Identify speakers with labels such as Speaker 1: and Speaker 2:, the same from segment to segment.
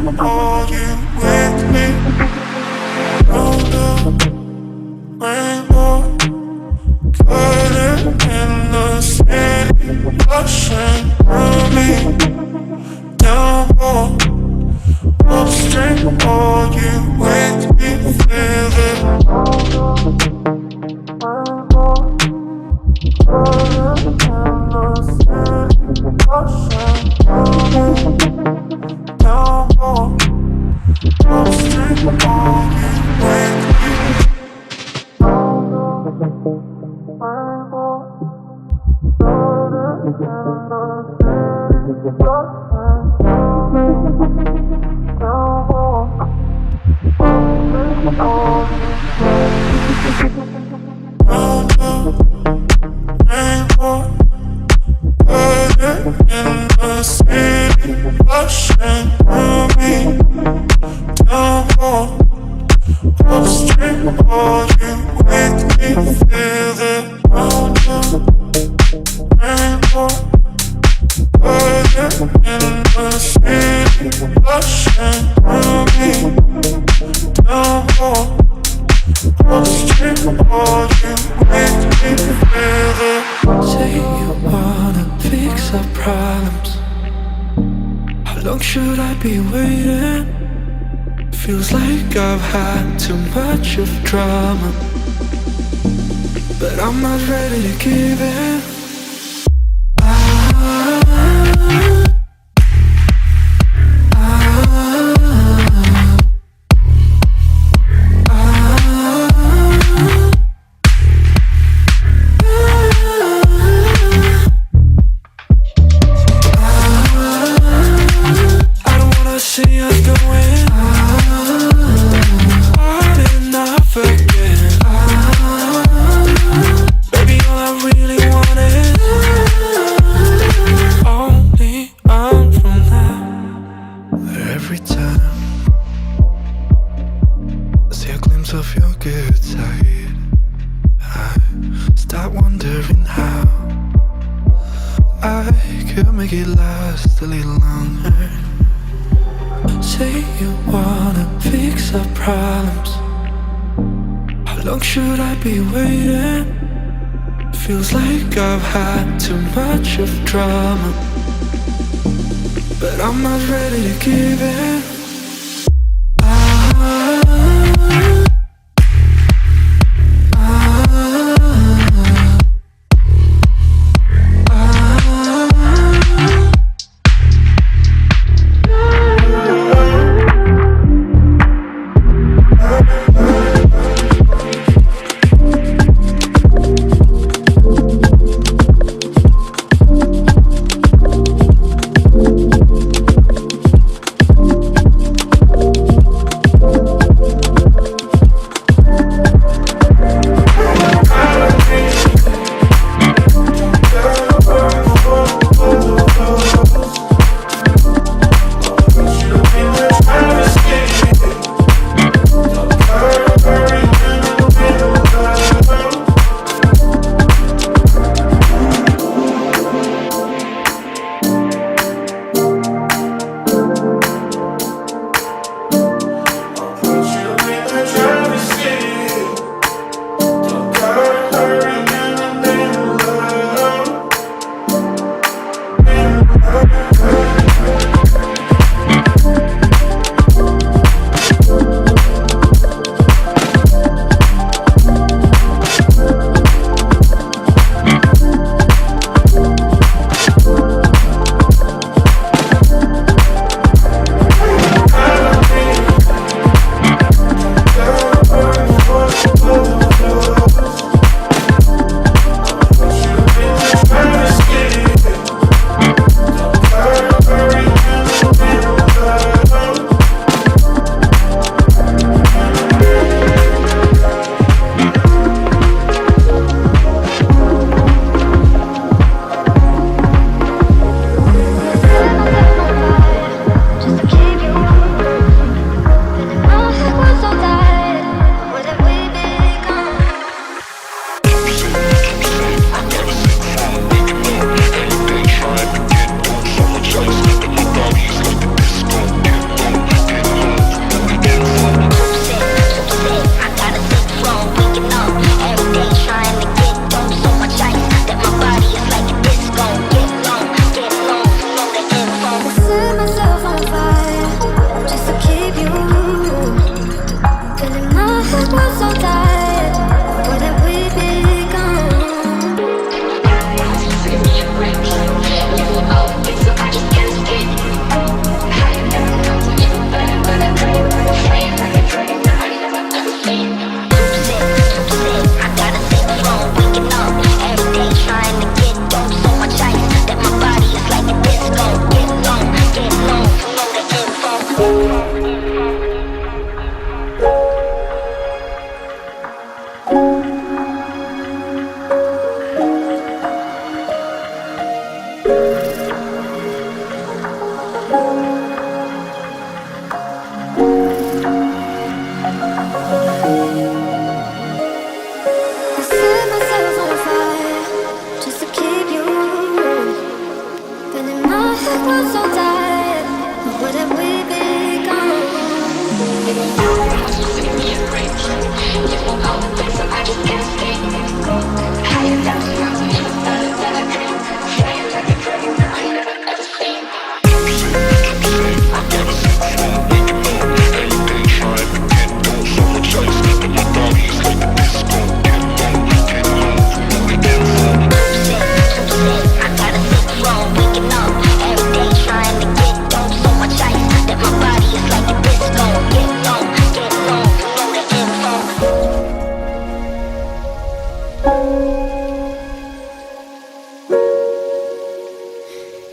Speaker 1: Are you with me? Roll the rainbow, cut in the city, rushing through me. Downpour, upstream. Are you with me? Feel it.
Speaker 2: I've had too much of drama, but I'm not ready to give in. I've had too much of drama, but I'm not ready to give in.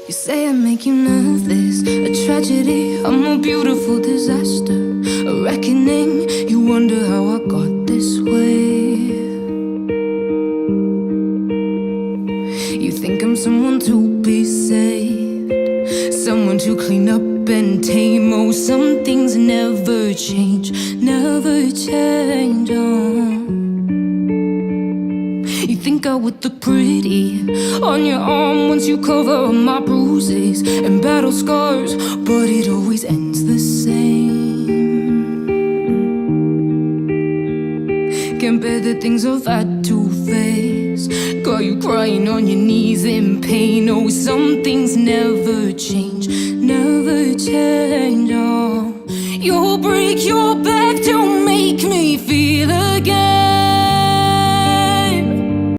Speaker 3: You say I make you nervous, a tragedy, I'm a beautiful disaster, a reckoning. You wonder how I got this way. You think I'm someone to be saved, someone to clean up and tame. Oh, some things never change, never change. Oh. You think I would look pretty on your arm once you cover up my bruises and battle scars, but it always ends the same. Can't bear the things I've had to face, got you crying on your knees in pain. Oh, some things never change, never change. Oh, you'll break your back to make me feel again.